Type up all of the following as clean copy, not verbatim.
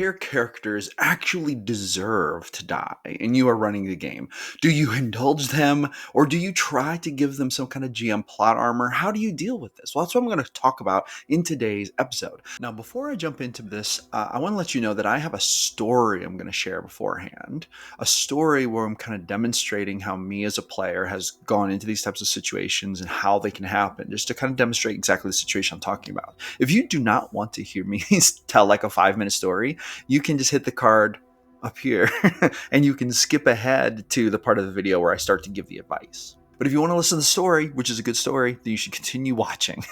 player characters actually deserve to die and you are running the game? Do you indulge them or do you try to give them some kind of GM plot armor? How do you deal with this? Well, that's what I'm going to talk about in today's episode. Now, before I jump into this, I want to let you know that I have a story I'm going to share beforehand. A story where I'm kind of demonstrating how me as a player has gone into these types of situations and how they can happen, just to kind of demonstrate exactly the situation I'm talking about. If you do not want to hear me tell like a 5-minute story, you can just hit the card up here and you can skip ahead to the part of the video where I start to give the advice. But if you want to listen to the story, which is a good story, then you should continue watching.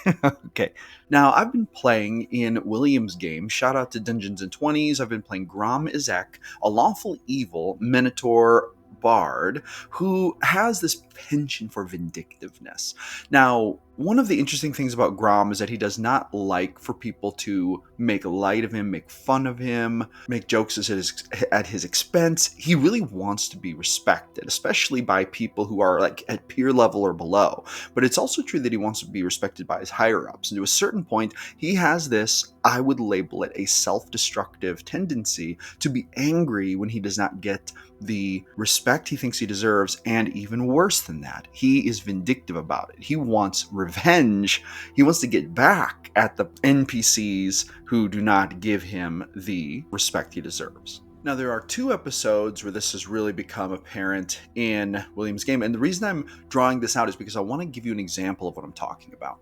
Okay. Now, I've been playing in William's game. Shout out to Dungeons and 20s. I've been playing Grom Izek, a lawful evil Minotaur bard who has this penchant for vindictiveness. Now, one of the interesting things about Grom is that he does not like for people to make light of him, make fun of him, make jokes at his expense. He really wants to be respected, especially by people who are like at peer level or below. But it's also true that he wants to be respected by his higher ups. And to a certain point, he has this, I would label it a self-destructive tendency to be angry when he does not get the respect he thinks he deserves, and even worse than that, he is vindictive about it. He wants revenge. He wants to get back at the NPCs who do not give him the respect he deserves. Now, there are 2 episodes where this has really become apparent in William's game. And the reason I'm drawing this out is because I want to give you an example of what I'm talking about.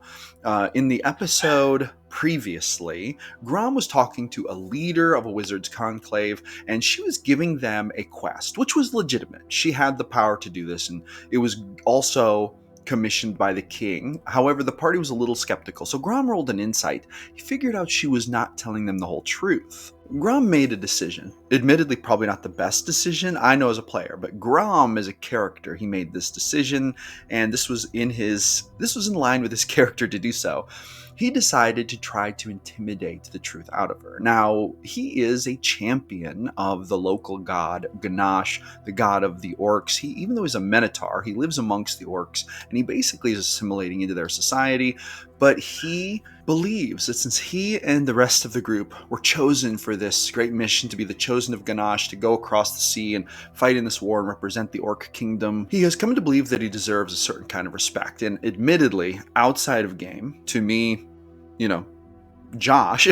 In the episode previously, Grom was talking to a leader of a wizard's conclave, and she was giving them a quest, which was legitimate. She had the power to do this, and it was also commissioned by the king. However, the party was a little skeptical, so Grom rolled an insight. He figured out she was not telling them the whole truth. Grom made a decision. Admittedly, probably not the best decision, I know as a player, but Grom as a character, he made this decision, and this was in line with his character to do so. He decided to try to intimidate the truth out of her. Now, he is a champion of the local god, Ganache, the god of the orcs. Even though he's a Minotaur, he lives amongst the orcs, and he basically is assimilating into their society. But he believes that since he and the rest of the group were chosen for this great mission to be the chosen of Ganache, to go across the sea and fight in this war and represent the orc kingdom, he has come to believe that he deserves a certain kind of respect. And admittedly, outside of game, to me, Josh,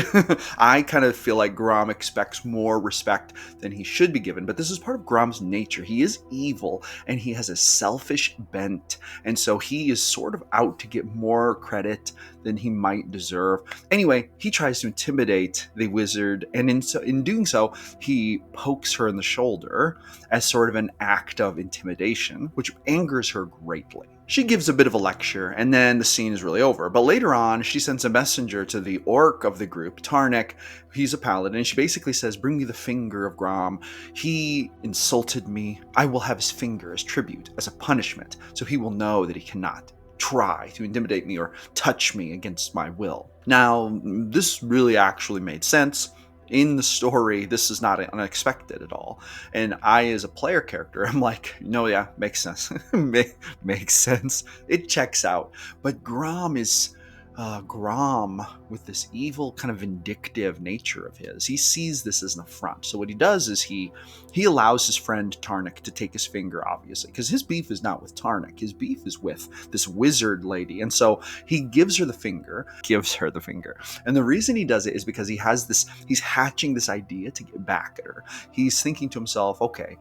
I kind of feel like Grom expects more respect than he should be given, but this is part of Grom's nature. He is evil and he has a selfish bent, and so he is sort of out to get more credit than he might deserve. Anyway, he tries to intimidate the wizard, and in doing so, he pokes her in the shoulder as sort of an act of intimidation, which angers her greatly. She gives a bit of a lecture, and then the scene is really over. But later on, she sends a messenger to the orc of the group, Tarnik. He's a paladin, and she basically says, "Bring me the finger of Grom. He insulted me. I will have his finger as tribute, as a punishment, so he will know that he cannot try to intimidate me or touch me against my will." Now, this really actually made sense. In the story, this is not unexpected at all. And I, as a player character, I'm like, no, yeah, makes sense. Makes sense. It checks out. But Grom is Grom, with this evil kind of vindictive nature of his, he sees this as an affront. So what he does is he allows his friend Tarnik to take his finger, obviously, because his beef is not with Tarnik. His beef is with this wizard lady. And so he gives her the finger. And the reason he does it is because he's hatching this idea to get back at her. He's thinking to himself, okay,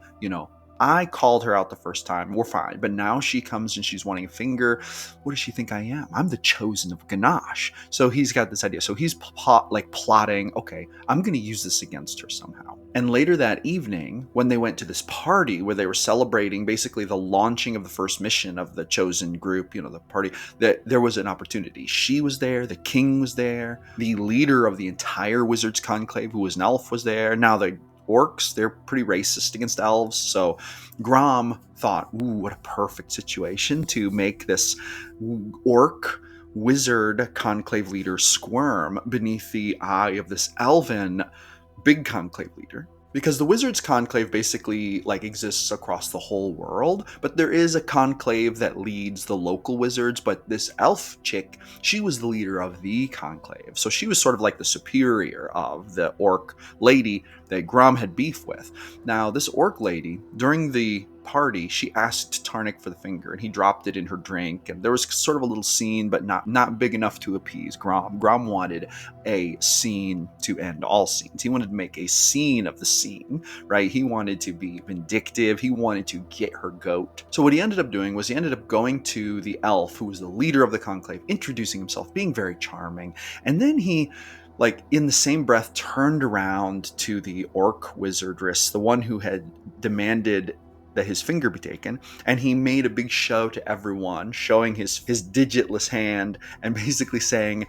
I called her out the first time, we're fine, but now she comes and she's wanting a finger. What does she think I am? I'm the chosen of Ganache. So he's got this idea. So he's plotting, okay, I'm going to use this against her somehow. And later that evening, when they went to this party where they were celebrating basically the launching of the first mission of the chosen group, the party, that there was an opportunity. She was there, the king was there, the leader of the entire wizard's conclave, who was an elf, was there. Now the orcs, they're pretty racist against elves, so Grom thought, ooh, what a perfect situation to make this orc wizard conclave leader squirm beneath the eye of this elven big conclave leader. Because the Wizards Conclave basically like exists across the whole world, but there is a conclave that leads the local wizards, but this elf chick, she was the leader of the conclave. So she was sort of like the superior of the orc lady that Grom had beef with. Now, this orc lady, during the party, she asked Tarnik for the finger, and he dropped it in her drink, and there was sort of a little scene, but not big enough to appease Grom. Grom wanted a scene to end all scenes. He wanted to make a scene of the scene, right? He wanted to be vindictive. He wanted to get her goat. So what he ended up doing was he ended up going to the elf, who was the leader of the conclave, introducing himself, being very charming, and then he, like, in the same breath, turned around to the orc wizardress, the one who had demanded that his finger be taken, and he made a big show to everyone, showing his digitless hand and basically saying,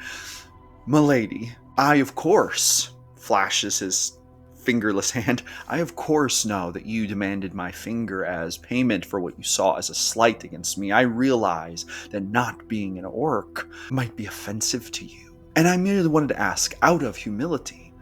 "Milady, I of course," flashes his fingerless hand, "I of course know that you demanded my finger as payment for what you saw as a slight against me. I realize that not being an orc might be offensive to you. And I merely wanted to ask, out of humility,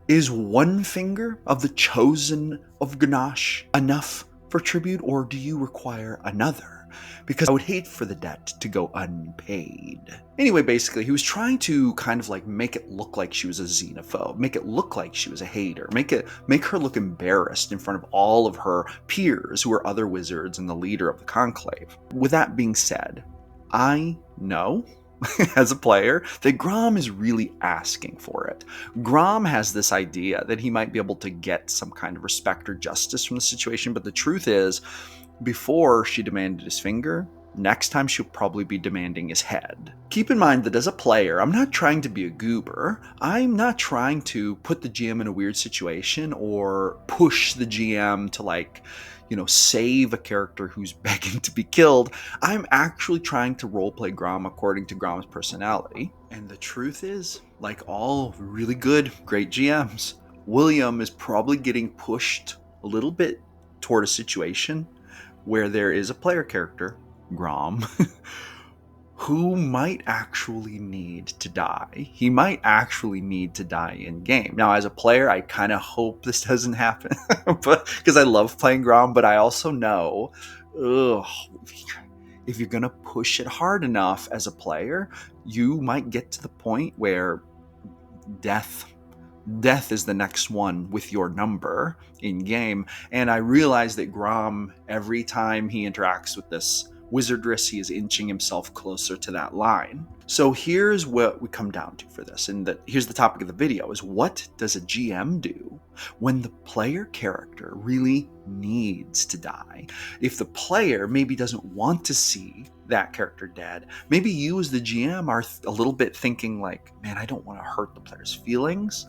is one finger of the chosen of Ganache enough for tribute, or do you require another? Because I would hate for the debt to go unpaid." Anyway, basically, he was trying to kind of like make it look like she was a xenophobe, make it look like she was a hater, make her look embarrassed in front of all of her peers who were other wizards and the leader of the conclave. With that being said, I know as a player that Grom is really asking for it. Grom has this idea that he might be able to get some kind of respect or justice from the situation, but the truth is, before she demanded his finger, next time she'll probably be demanding his head. Keep in mind that as a player, I'm not trying to be a goober. I'm not trying to put the GM in a weird situation or push the GM to, like, save a character who's begging to be killed. I'm actually trying to roleplay Grom according to Grom's personality. And the truth is, like all really good, great GMs, William is probably getting pushed a little bit toward a situation where there is a player character, Grom, who might actually need to die. He might actually need to die in game. Now, as a player, I kind of hope this doesn't happen, but because I love playing Grom, but I also know, if you're gonna push it hard enough as a player, you might get to the point where death is the next one with your number in game. And I realize that Grom, every time he interacts with this wizardress, he is inching himself closer to that line. So here's what we come down to for this, and here's the topic of the video, is what does a GM do when the player character really needs to die? If the player maybe doesn't want to see that character dead, maybe you as the GM are a little bit thinking like, man, I don't want to hurt the player's feelings.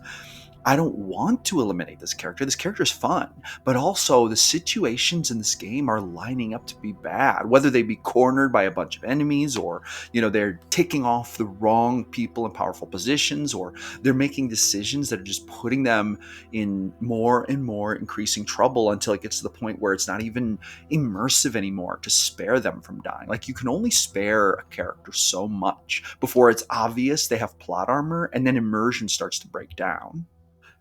I don't want to eliminate this character. This character is fun, but also the situations in this game are lining up to be bad, whether they be cornered by a bunch of enemies, or, they're taking off the wrong people in powerful positions, or they're making decisions that are just putting them in more and more increasing trouble until it gets to the point where it's not even immersive anymore to spare them from dying. Like, you can only spare a character so much before it's obvious they have plot armor, and then immersion starts to break down.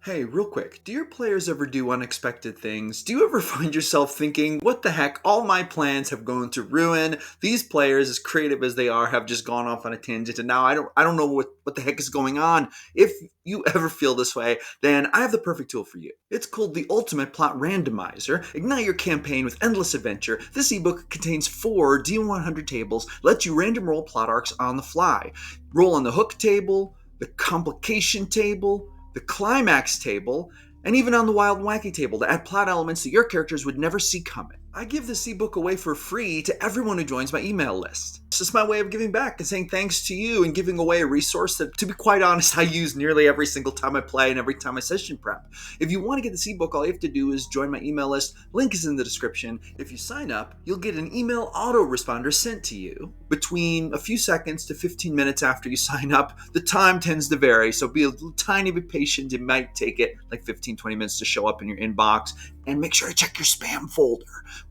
Hey, real quick, do your players ever do unexpected things? Do you ever find yourself thinking, what the heck, all my plans have gone to ruin? These players, as creative as they are, have just gone off on a tangent, and now I don't know what the heck is going on. If you ever feel this way, then I have the perfect tool for you. It's called the Ultimate Plot Randomizer. Ignite your campaign with endless adventure. This ebook contains 4 D100 tables, lets you random roll plot arcs on the fly. Roll on the hook table, the complication table, the climax table, and even on the wild and wacky table to add plot elements that your characters would never see coming. I give this ebook away for free to everyone who joins my email list. It's just my way of giving back and saying thanks to you and giving away a resource that, to be quite honest, I use nearly every single time I play and every time I session prep. If you want to get this ebook, all you have to do is join my email list. Link is in the description. If you sign up, you'll get an email autoresponder sent to you between a few seconds to 15 minutes after you sign up. The time tends to vary, so be a little tiny bit patient. It might take it like 15-20 minutes to show up in your inbox, and make sure to check your spam folder.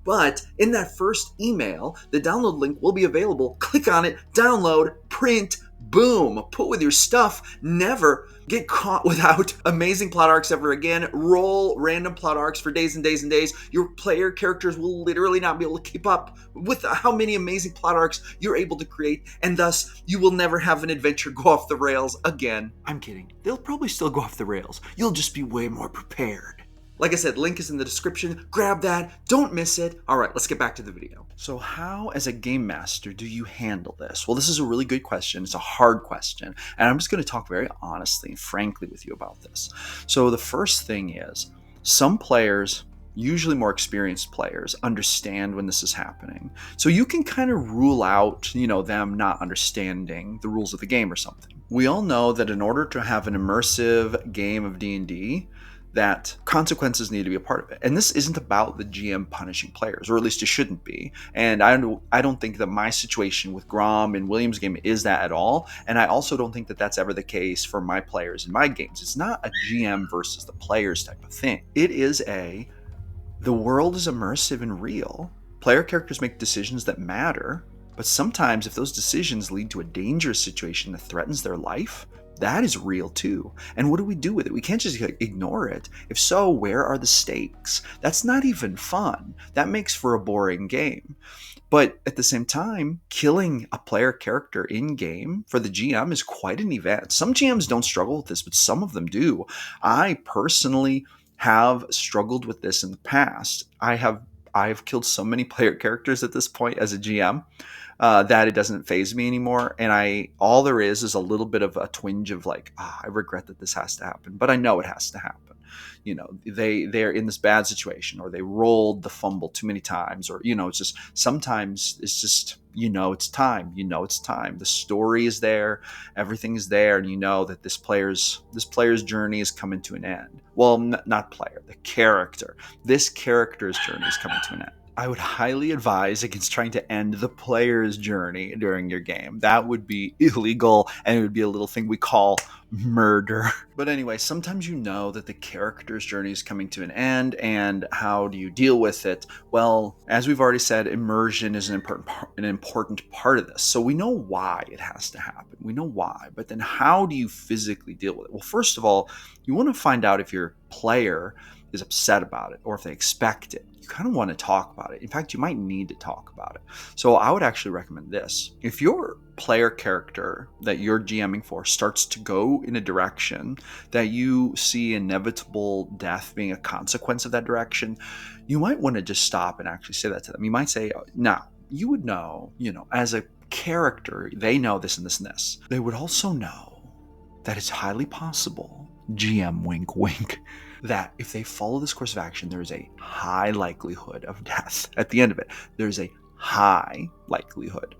But in that first email, the download link will be available. Click on it, download, print, boom, put with your stuff, never get caught without amazing plot arcs ever again. Roll random plot arcs for days and days and days. Your player characters will literally not be able to keep up with how many amazing plot arcs you're able to create, and thus you will never have an adventure go off the rails again. I'm kidding. They'll probably still go off the rails. You'll just be way more prepared. Like I said, link is in the description. Grab that. Don't miss it. All right, let's get back to the video. So how, as a game master, do you handle this? Well, this is a really good question. It's a hard question. And I'm just going to talk very honestly and frankly with you about this. So the first thing is, some players, usually more experienced players, understand when this is happening. So you can kind of rule out, them not understanding the rules of the game or something. We all know that in order to have an immersive game of D&D, that consequences need to be a part of it. And this isn't about the GM punishing players, or at least it shouldn't be. And I don't think that my situation with Grom and William's game is that at all. And I also don't think that that's ever the case for my players in my games. It's not a GM versus the players type of thing. It is the world is immersive and real. Player characters make decisions that matter, but sometimes if those decisions lead to a dangerous situation that threatens their life, that is real too. And what do we do with it? We can't just ignore it. If so, where are the stakes? That's not even fun. That makes for a boring game. But at the same time, killing a player character in game for the GM is quite an event. Some GMs don't struggle with this, but some of them do. I personally have struggled with this in the past. I've killed so many player characters at this point as a GM that it doesn't faze me anymore. And all there is a little bit of a twinge of like, I regret that this has to happen, but I know it has to happen. They're in this bad situation, or they rolled the fumble too many times, or, it's just, sometimes it's just, it's time, it's time. The story is there, everything is there. And that this player's journey is coming to an end. Well, not player, the character. This character's journey is coming to an end. I would highly advise against trying to end the player's journey during your game. That would be illegal, and it would be a little thing we call murder. But anyway, sometimes that the character's journey is coming to an end, and how do you deal with it? Well, as we've already said, immersion is an important part of this. So we know why it has to happen. We know why, but then how do you physically deal with it? Well, first of all, you want to find out if your player is upset about it or if they expect it. You kind of want to talk about it. In fact, you might need to talk about it. So I would actually recommend this. If your player character that you're GMing for starts to go in a direction that you see inevitable death being a consequence of that direction, you might want to just stop and actually say that to them. You might say, now, you would know, as a character, they know this and this and this. They would also know that it's highly possible, GM wink wink, that if they follow this course of action, there is a high likelihood of death. At the end of it, there's a high likelihood.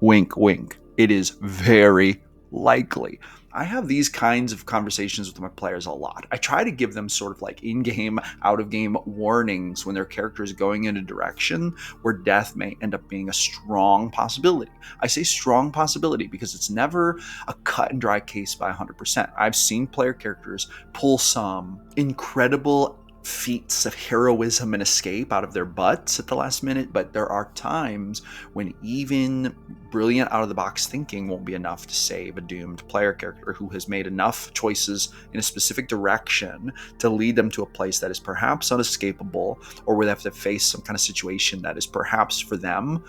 Wink, wink. It is very likely. I have these kinds of conversations with my players a lot. I try to give them sort of like in-game, out-of-game warnings when their character is going in a direction where death may end up being a strong possibility. I say strong possibility because it's never a cut and dry case by 100%. I've seen player characters pull some incredible feats of heroism and escape out of their butts at the last minute, but there are times when even brilliant out-of-the-box thinking won't be enough to save a doomed player character who has made enough choices in a specific direction to lead them to a place that is perhaps unescapable, or where they have to face some kind of situation that is perhaps for them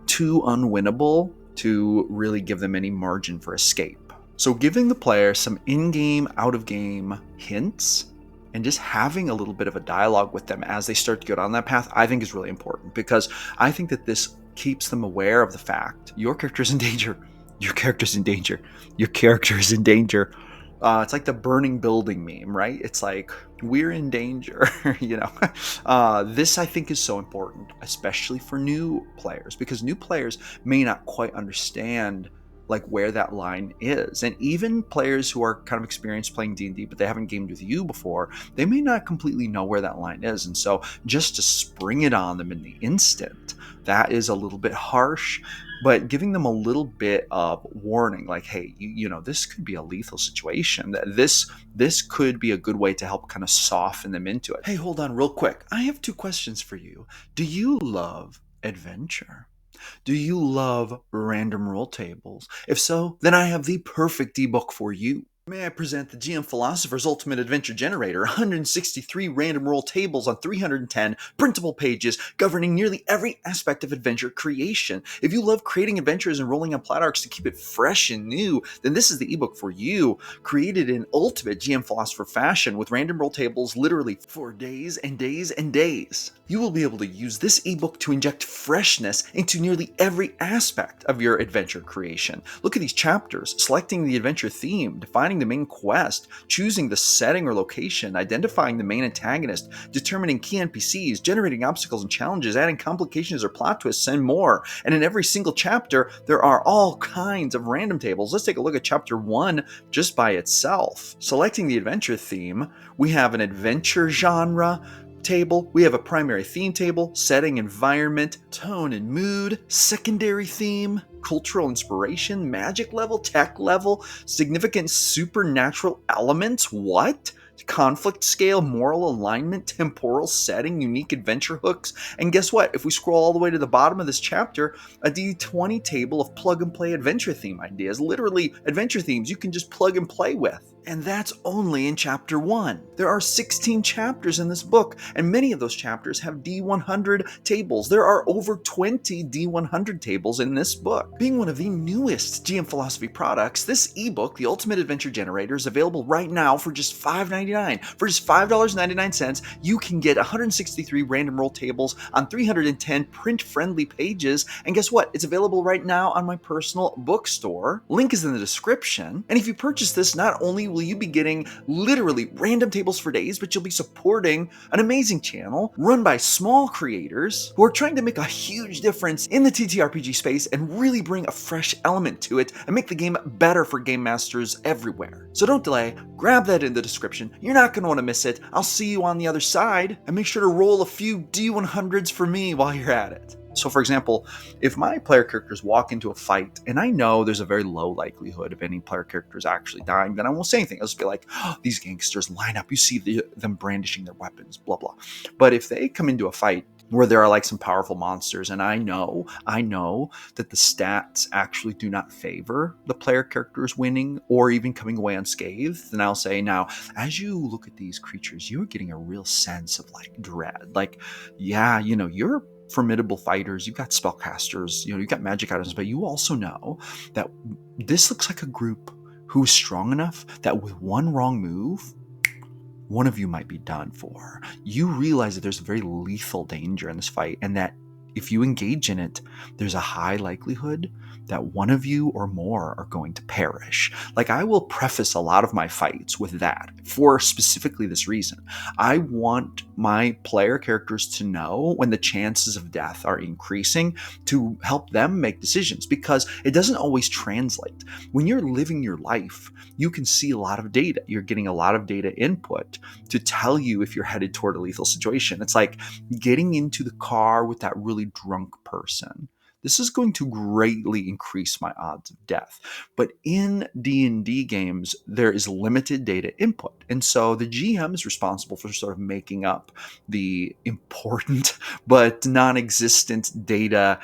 too unwinnable to really give them any margin for escape. So giving the player some in-game, out-of-game hints and just having a little bit of a dialogue with them as they start to go down that path, I think is really important, because I think that this keeps them aware of the fact your character's in danger. Your character's in danger. Your character is in danger. It's like the burning building meme, right? It's like, we're in danger, This, I think, is so important, especially for new players, because new players may not quite understand like where that line is. And even players who are kind of experienced playing D&D, but they haven't gamed with you before, they may not completely know where that line is. And so just to spring it on them in the instant, that is a little bit harsh, but giving them a little bit of warning, like, hey, this could be a lethal situation. This could be a good way to help kind of soften them into it. Hey, hold on real quick. I have 2 questions for you. Do you love adventure? Do you love random roll tables? If so, then I have the perfect ebook for you. May I present the GM Philosopher's Ultimate Adventure Generator, 163 random roll tables on 310 printable pages governing nearly every aspect of adventure creation. If you love creating adventures and rolling on plat arcs to keep it fresh and new, then this is the ebook for you. Created in ultimate GM Philosopher fashion with random roll tables literally for days and days and days. You will be able to use this ebook to inject freshness into nearly every aspect of your adventure creation. Look at these chapters: selecting the adventure theme, defining the main quest, choosing the setting or location, identifying the main antagonist, determining key NPCs, generating obstacles and challenges, adding complications or plot twists, and more. And in every single chapter, there are all kinds of random tables. Let's take a look at chapter 1 just by itself. Selecting the adventure theme, we have an adventure genre table, we have a primary theme table, setting, environment, tone and mood, secondary theme, cultural inspiration, magic level, tech level, significant supernatural elements, what? Conflict scale, moral alignment, temporal setting, unique adventure hooks, and guess what? If we scroll all the way to the bottom of this chapter, a D20 table of plug and play adventure theme ideas, literally adventure themes you can just plug and play with. And that's only in chapter 1. There are 16 chapters in this book, and many of those chapters have D100 tables. There are over 20 D100 tables in this book. Being one of the newest GM Philosophy products, this ebook, The Ultimate Adventure Generator, is available right now for just $5.99. For just $5.99, you can get 163 random roll tables on 310 print-friendly pages, and guess what? It's available right now on my personal bookstore. Link is in the description, and if you purchase this, not only will you be getting literally random tables for days, but you'll be supporting an amazing channel run by small creators who are trying to make a huge difference in the TTRPG space and really bring a fresh element to it and make the game better for game masters everywhere. So don't delay, grab that in the description. You're not going to want to miss it. I'll see you on the other side, and make sure to roll a few D100s for me while you're at it. So for example, if my player characters walk into a fight and I know there's a very low likelihood of any player characters actually dying, then I won't say anything. I'll just be like, oh, these gangsters line up. You see them brandishing their weapons, blah, blah. But if they come into a fight where there are like some powerful monsters and I know that the stats actually do not favor the player characters winning or even coming away unscathed, then I'll say, now, as you look at these creatures, you're getting a real sense of like dread. Like, yeah, you're formidable fighters, you've got spellcasters, you've got magic items, but you also know that this looks like a group who's strong enough that with one wrong move, one of you might be done for. You realize that there's a very lethal danger in this fight, and that if you engage in it, there's a high likelihood that one of you or more are going to perish. Like, I will preface a lot of my fights with that for specifically this reason. I want my player characters to know when the chances of death are increasing to help them make decisions, because it doesn't always translate. When you're living your life, you can see a lot of data. You're getting a lot of data input to tell you if you're headed toward a lethal situation. It's like getting into the car with that really drunk person. This is going to greatly increase my odds of death. But in D&D games, there is limited data input. And so the GM is responsible for sort of making up the important but non-existent data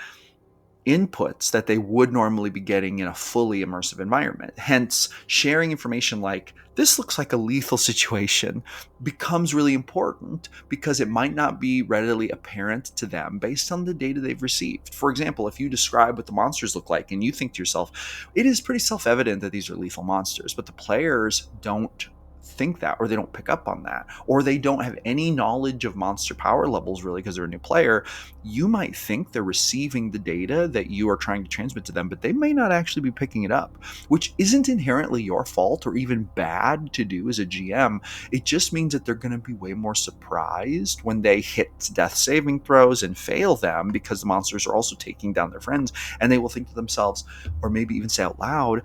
inputs that they would normally be getting in a fully immersive environment. Hence, sharing information like, this looks like a lethal situation, becomes really important because it might not be readily apparent to them based on the data they've received. For example, if you describe what the monsters look like and you think to yourself, it is pretty self-evident that these are lethal monsters, but the players don't think that, or they don't pick up on that, or they don't have any knowledge of monster power levels really because they're a new player, you might think they're receiving the data that you are trying to transmit to them, but they may not actually be picking it up, which isn't inherently your fault or even bad to do as a GM. It just means that they're going to be way more surprised when they hit death saving throws and fail them, because the monsters are also taking down their friends, and they will think to themselves, or maybe even say out loud,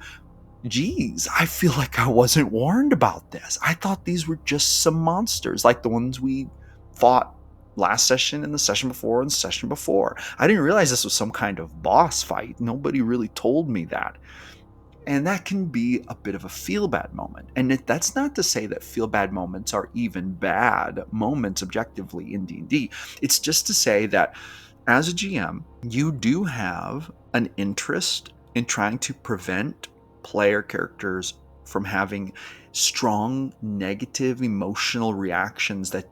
geez, I feel like I wasn't warned about this. I thought these were just some monsters like the ones we fought last session and the session before and the session before. I didn't realize this was some kind of boss fight. Nobody really told me that. And that can be a bit of a feel-bad moment. And that's not to say that feel-bad moments are even bad moments objectively in D&D. It's just to say that as a GM, you do have an interest in trying to prevent player characters from having strong negative emotional reactions that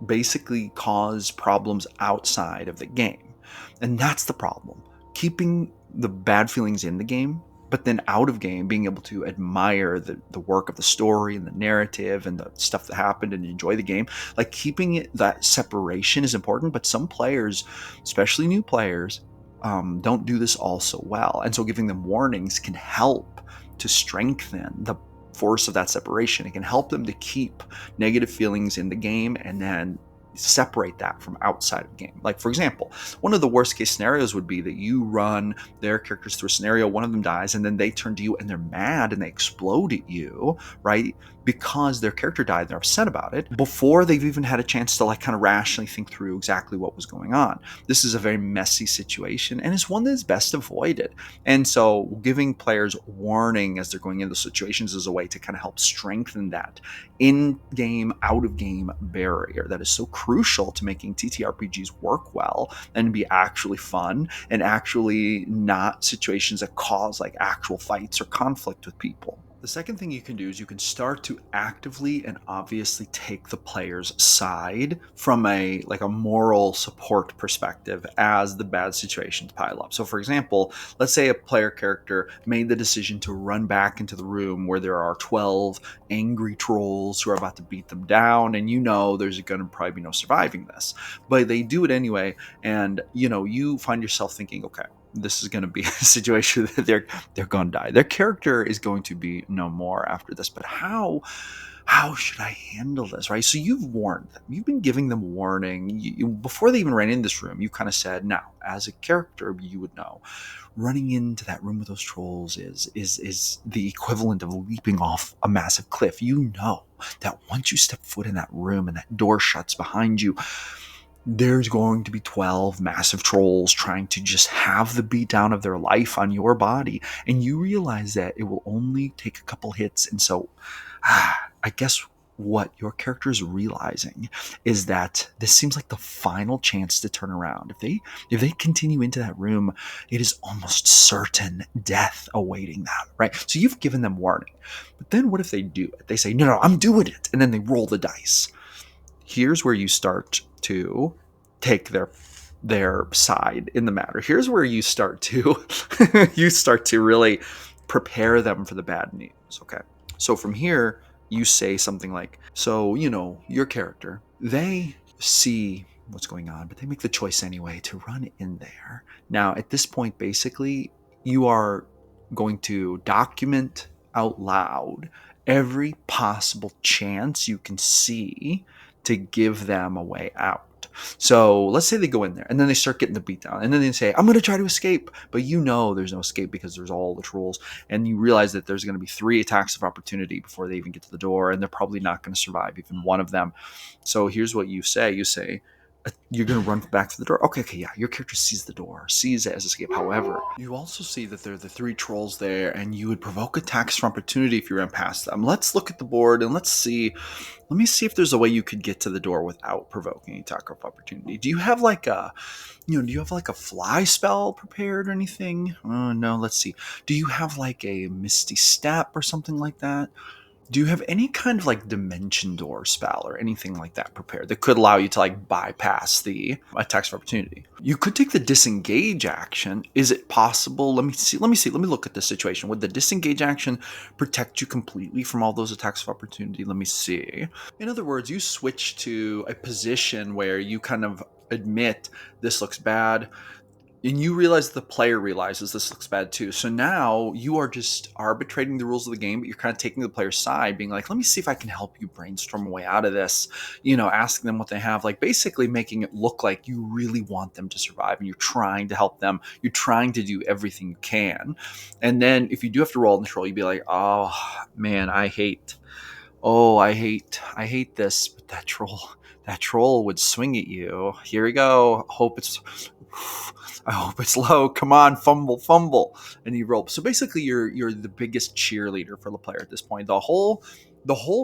basically cause problems outside of the game. And that's the problem. Keeping the bad feelings in the game, but then out of game, being able to admire the work of the story and the narrative and the stuff that happened and enjoy the game. Like keeping that separation is important, but some players, especially new players, don't do this all so well. And so giving them warnings can help to strengthen the force of that separation. It can help them to keep negative feelings in the game and then separate that from outside of the game. Like, for example, one of the worst case scenarios would be that you run their characters through a scenario, one of them dies, and then they turn to you and they're mad and they explode at you, right? Because their character died, they're upset about it before they've even had a chance to like kind of rationally think through exactly what was going on. This is a very messy situation and it's one that is best avoided. And so giving players warning as they're going into situations is a way to kind of help strengthen that in-game, out-of-game barrier that is so crucial to making TTRPGs work well and be actually fun and actually not situations that cause like actual fights or conflict with people. The second thing you can do is you can start to actively and obviously take the player's side from a moral support perspective as the bad situations pile up. So for example, let's say a player character made the decision to run back into the room where there are 12 angry trolls who are about to beat them down, and you know there's going to probably be no surviving this. But they do it anyway, and you find yourself thinking, okay, this is going to be a situation that they're going to die. Their character is going to be no more after this. But how should I handle this, right? So you've warned them. You've been giving them warning. Before they even ran in this room, you kind of said, now, as a character, you would know. Running into that room with those trolls is the equivalent of leaping off a massive cliff. You know that once you step foot in that room and that door shuts behind you, there's going to be 12 massive trolls trying to just have the beatdown of their life on your body. And you realize that it will only take a couple hits. And so, I guess what your character is realizing is that this seems like the final chance to turn around. If they continue into that room, it is almost certain death awaiting them, right? So you've given them warning. But then what if they do it? They say, no, I'm doing it. And then they roll the dice. Here's where you start to take their side in the matter. Here's where you start to really prepare them for the bad news. Okay. So from here, you say something like, so, your character, they see what's going on, but they make the choice anyway to run in there. Now, at this point, basically, you are going to document out loud every possible chance you can see to give them a way out. So let's say they go in there and then they start getting the beat down and then they say, I'm going to try to escape. But there's no escape because there's all the trolls. And you realize that there's going to be 3 attacks of opportunity before they even get to the door. And they're probably not going to survive even one of them. So here's what you say. You say, you're going to run back to the door. Okay, yeah, your character sees the door, sees it as escape. However, you also see that there are the 3 trolls there, and you would provoke attacks for opportunity if you ran past them. Let's look at the board and let me see if there's a way you could get to the door without provoking an attack of opportunity. Do you have like a fly spell prepared or anything? No, let's see. Do you have like a misty step or something like that? Do you have any kind of like dimension door spell or anything like that prepared that could allow you to like bypass the attacks of opportunity? You could take the disengage action. Is it possible? Let me see. Let me look at the situation. Would the disengage action protect you completely from all those attacks of opportunity? Let me see. In other words, you switch to a position where you kind of admit this looks bad, and you realize the player realizes this looks bad too. So now you are just arbitrating the rules of the game, but you're kind of taking the player's side, being like, let me see if I can help you brainstorm a way out of this, asking them what they have, like basically making it look like you really want them to survive and you're trying to help them. You're trying to do everything you can. And then if you do have to roll in the troll, you'd be like, oh man, I hate this, but that that troll would swing at you. Here we go. I hope it's low. Come on, fumble, fumble, and you roll. So basically, you're the biggest cheerleader for the player at this point. The whole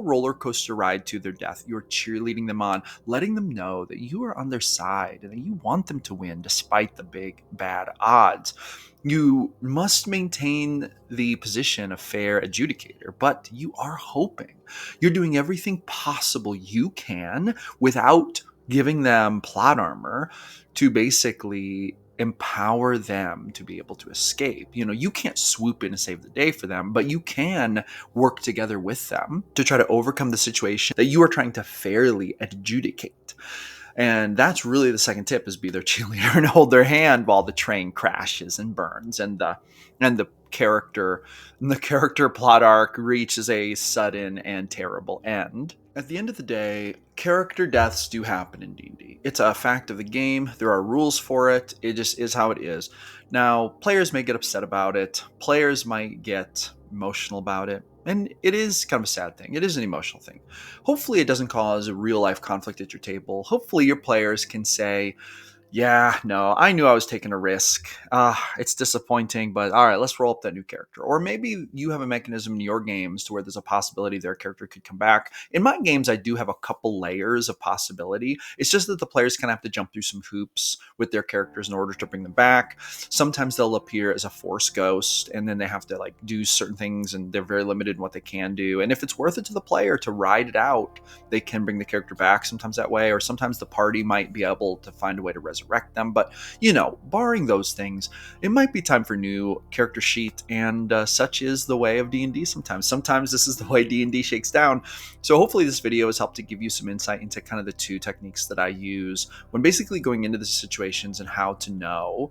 roller coaster ride to their death, you're cheerleading them on, letting them know that you are on their side and that you want them to win despite the big bad odds. You must maintain the position of fair adjudicator, but you are hoping. You're doing everything possible you can without giving them plot armor to basically empower them to be able to escape. You can't swoop in and save the day for them, but you can work together with them to try to overcome the situation that you are trying to fairly adjudicate. And that's really the second tip, is be their cheerleader and hold their hand while the train crashes and burns and the character plot arc reaches a sudden and terrible end. At the end of the day, character deaths do happen in D&D. It's a fact of the game. There are rules for it. It just is how it is. Now, players may get upset about it. Players might get emotional about it. And it is kind of a sad thing. It is an emotional thing. Hopefully it doesn't cause a real life conflict at your table. Hopefully your players can say, yeah, no, I knew I was taking a risk. It's disappointing, but all right, let's roll up that new character. Or maybe you have a mechanism in your games to where there's a possibility their character could come back. In my games, I do have a couple layers of possibility. It's just that the players kind of have to jump through some hoops with their characters in order to bring them back. Sometimes they'll appear as a force ghost, and then they have to do certain things, and they're very limited in what they can do. And if it's worth it to the player to ride it out, they can bring the character back sometimes that way, or sometimes the party might be able to find a way to resurrect them. But barring those things, it might be time for new character sheet, and such is the way of D&D. Sometimes this is the way D&D shakes down. So hopefully this video has helped to give you some insight into kind of the two techniques that I use when basically going into the situations, and how to know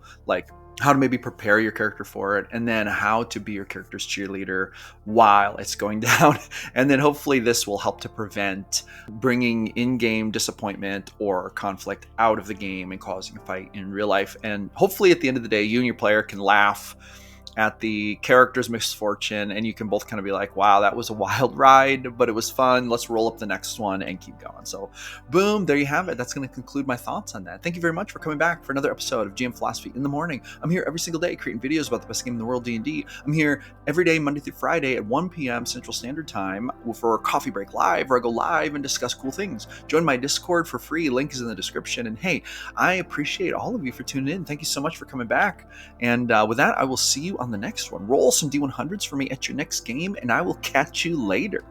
how to maybe prepare your character for it, and then how to be your character's cheerleader while it's going down. And then hopefully this will help to prevent bringing in-game disappointment or conflict out of the game and causing a fight in real life. And hopefully at the end of the day, you and your player can laugh at the character's misfortune, and you can both kind of be like, wow, that was a wild ride, but it was fun. Let's roll up the next one and keep going. So boom, there you have it. That's going to conclude my thoughts on that. Thank you very much for coming back for another episode of GM Philosophy in the Morning. I'm here every single day creating videos about the best game in the world, D&D. I'm here every day, Monday through Friday at 1 p.m. Central Standard Time for Coffee Break Live, where I go live and discuss cool things. Join my Discord for free. Link is in the description. And hey, I appreciate all of you for tuning in. Thank you so much for coming back. And with that, I will see you on the next one. Roll some D100s for me at your next game, and I will catch you later.